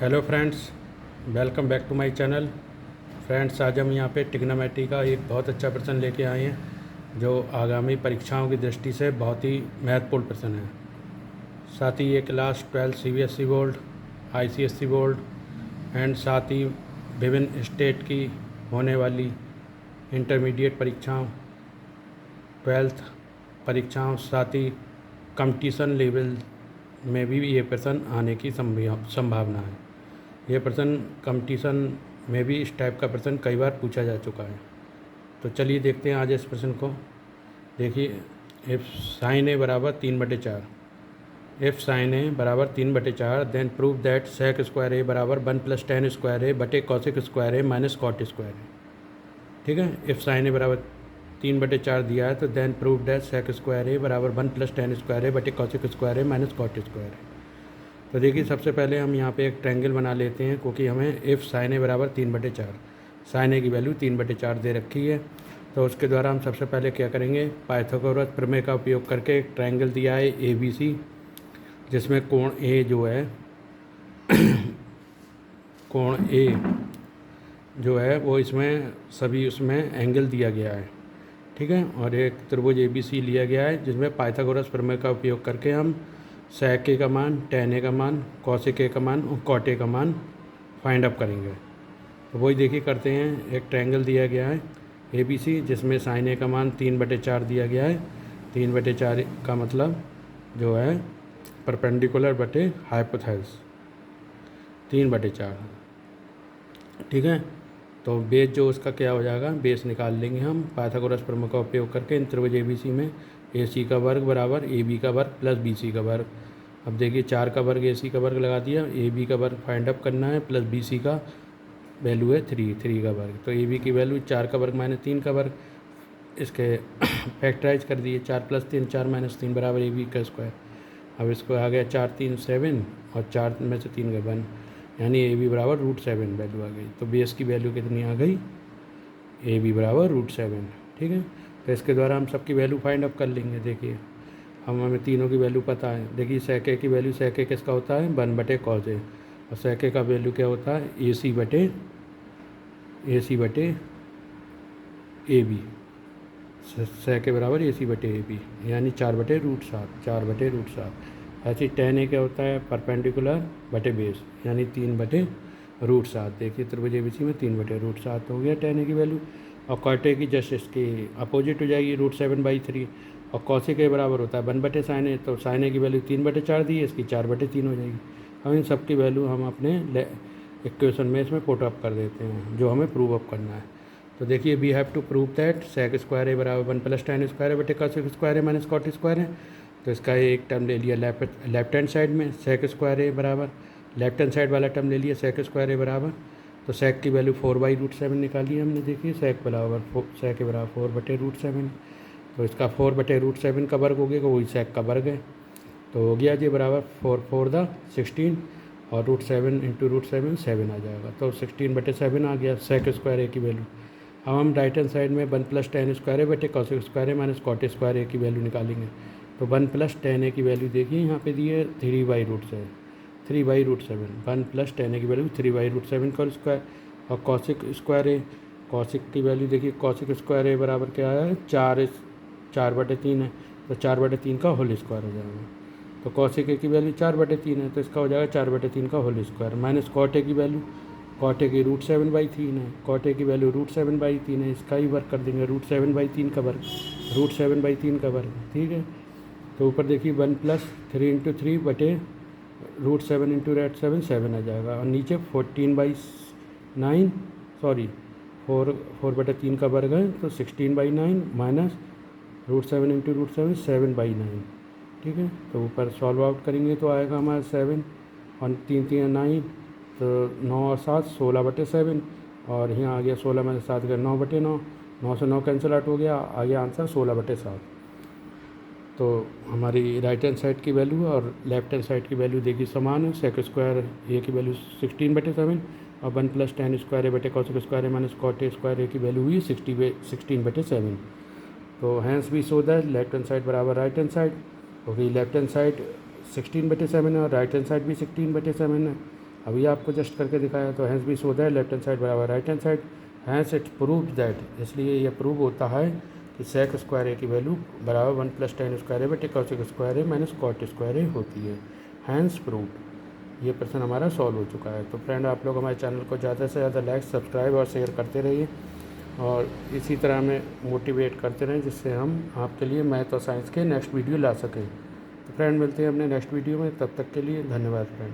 Hello friends, welcome back to my channel. Friends, आज हम यहाँ पे ट्रिग्नोमेट्री का एक बहुत अच्छा प्रश्न लेके आए हैं जो आगामी परीक्षाओं की दृष्टि से बहुत ही महत्वपूर्ण प्रश्न है। साथ ही ये class 12 CBSE board, ICSE board and साथ ही विभिन्न स्टेट की होने वाली इंटरमीडिएट परीक्षाओं, 12th परीक्षाओं, साथ ही कंपटीशन लेवल में भी ये प्रश्न आने की संभावना है। ये प्रश्न कंपटीशन में भी इस टाइप का प्रश्न कई बार पूछा जा चुका है। तो चलिए देखते हैं आज इस प्रश्न को। देखिए, इफ़ साइन ए बराबर 3/4, इफ़ साइन ए बराबर 3/4 then prove that sec square A बराबर 1 + tan स्क्वायर ए बटे cosec square A minus cot square A. ठीक है, इफ़ साइन ए बराबर 3/4 दिया है तो then prove that sec square A बराबर 1 + tan स्क्वायर ए बटे cosec square A minus cot square A. तो देखिए, सबसे पहले हम यहाँ पे एक ट्रायंगल बना लेते हैं, क्योंकि हमें इफ़ साइन ए बराबर 3/4, साइन ए की वैल्यू 3/4 दे रखी है। तो उसके द्वारा हम सबसे पहले क्या करेंगे, पाइथागोरस प्रमेय का उपयोग करके एक ट्रायंगल दिया है ABC, जिसमें कोण ए जो है कोण ए जो है वो इसमें सभी उसमें एंगल दिया गया है। ठीक है, और एक त्रिभुज ABC लिया गया है, जिसमें पाइथागोरस प्रमेय का उपयोग करके हम सेक ए का मान, tan ए का मान, कॉसिक ए का मान और कॉट ए का मान फाइंड अप करेंगे। तो वही देखिए करते हैं। एक ट्रायंगल दिया गया है ABC, जिसमें साइन ए का मान 3/4 दिया गया है। 3/4 का मतलब जो है परपेंडिकुलर बटे हाइपोथेसिस, 3/4। ठीक है, तो बेस जो उसका क्या हो जाएगा, बेस निकाल लेंगे हम पाइथागोरस प्रमेय का उपयोग करके इन त्रिभुज ABC में। AC का वर्ग बराबर AB का वर्ग प्लस BC का वर्ग। अब देखिए, 4 का वर्ग AC का वर्ग लगा दिया, AB का वर्ग फाइंड अप करना है, प्लस BC का वैल्यू है 3 का वर्ग। तो AB की वैल्यू 4 का वर्ग माइनस 3 का वर्ग, इसके फैक्टराइज कर दिए। 4 + 3 4 - 3 बराबर AB का स्क्वायर। अब इसको आ गया 4 3 7 और 4 में से 3 का 1, यानी AB बराबर √7 वैल्यू आ गई। तो बेस की वैल्यू कितनी आ गई, AB बराबर √7। ठीक है, तो इसके द्वारा हम सबकी वैल्यू फाइंड अप कर लेंगे। देखिए, हमें तीनों की वैल्यू पता है। देखिए, सेक ए की वैल्यू, सेक ए किसका होता है, 1/cos ए, और सेक ए का वैल्यू क्या होता है, AC बटे AB। सेक ए बराबर AC बटे AB, यानी 4/√7, 4/√7। ऐसे tan ए क्या होता है, परपेंडिकुलर बटे बेस, यानी 3/√7। देखिए, त्रिभुज ABC में 3/√7 हो गया tan ए की वैल्यू। और कॉट ए की जस्ट इसकी अपोजिट हो जाएगी, √7/3। और कॉसिक ए बराबर होता है 1/sin ए, तो sin ए की वैल्यू 3/4 दी है, इसकी 4/3 हो जाएगी। अब इन सब की वैल्यू हम अपने इक्वेशन में इसमें पुट अप कर देते हैं, जो हमें प्रूव अप करना है। तो देखिए, we have to prove that sec square A बराबर 1 + tan स्क्वायर ए बटे cosec square A minus cot square है। तो इसका एक टर्म ले लिया लेफ्ट हैंड साइड में, सेक स्क्वायर ए बराबर, लेफ्ट हैंड साइड वाला टर्म ले लिया सेक स्क्वायर ए बराबर। तो सेक की वैल्यू 4/√7 निकाली हमने। देखिए, सेक ए बराबर 4/√7, तो इसका 4/√7 का वर्ग हो गया, वही सेक का वर्ग है। तो हो गया जी बराबर 4 4 16, और √7 × √7 7 आ जाएगा। तो 16/7 आ गया सेक स्क्वायर ए की वैल्यू। अब हम राइट हैंड साइड में 1 + tan स्क्वायर ए बटे cosec square A minus cot square A की वैल्यू निकालेंगे। तो 1 + tan ए की वैल्यू देखिए यहाँ पे दी है 3/√7, 3/√7। 1 + tan ए की वैल्यू 3/√7 का स्क्वायर, और कॉसिक स्क्वायर ए, कॉसिक की वैल्यू देखिए, कॉसिक स्क्वायर ए बराबर क्या है, 4/3 है, तो 4/3 का होल स्क्वायर हो जाएगा। तो कॉसिक ए की वैल्यू 4/3 है, तो इसका हो जाएगा 4/3 का whole square, minus cot A की वैल्यू, कॉट ए की √7/3 है, कॉट ए की वैल्यू √7/3 है, इसका ही वर्क कर देंगे, √7/3 का वर्ग, √7/3 का वर्ग। ठीक है, तो ऊपर देखिए 1 + 3 × 3 बटे √7 × √7 7 आ जाएगा, और नीचे 14/9, सॉरी 4/3 का वर्ग है, तो 16/9 माइनस √7 × √7 7/9। ठीक है, तो ऊपर सॉल्व आउट करेंगे तो आएगा हमारा 7 और 3 3 9, तो 9 और 7 16/7, और यहाँ आ गया 16 में 7 का 9/9, 9 से 9 कैंसिल आउट हो गया, आ गया आंसर 16/7। तो हमारी राइट हैंड साइड की वैल्यू और लेफ्ट हैंड साइड की वैल्यू देखिए समान है। सेक स्क्वायर ए की वैल्यू 16/7, और 1 + tan स्क्वायर ए बटे cosec square A minus cot square A की वैल्यू हुई 16/7। तो hence we show that left hand side बराबर राइट हैंड साइड, क्योंकि लेफ्ट हैंड साइड 16/7 है और राइट हैंड साइड भी 16/7 है। अभी आपको जस्ट करके दिखाया। तो हैंस भी show that left hand side बराबर right hand side, hence it prove that, इसलिए ये प्रूव होता है कि सेक स्क्वायर ए की वैल्यू बराबर 1 + tan स्क्वायर ए बटे cosec square A minus cot square ए होती है। हैंस प्रूव, ये प्रश्न हमारा सॉल्व हो चुका है। तो फ्रेंड आप लोग हमारे चैनल को ज़्यादा से ज़्यादा लाइक, सब्सक्राइब और शेयर करते रहिए और इसी तरह हमें मोटिवेट करते रहें, जिससे हम आपके लिए मैथ और साइंस के नेक्स्ट वीडियो ला सकें। तो फ्रेंड मिलते हैं अपने नेक्स्ट वीडियो में, तब तक के लिए धन्यवाद फ्रेंड।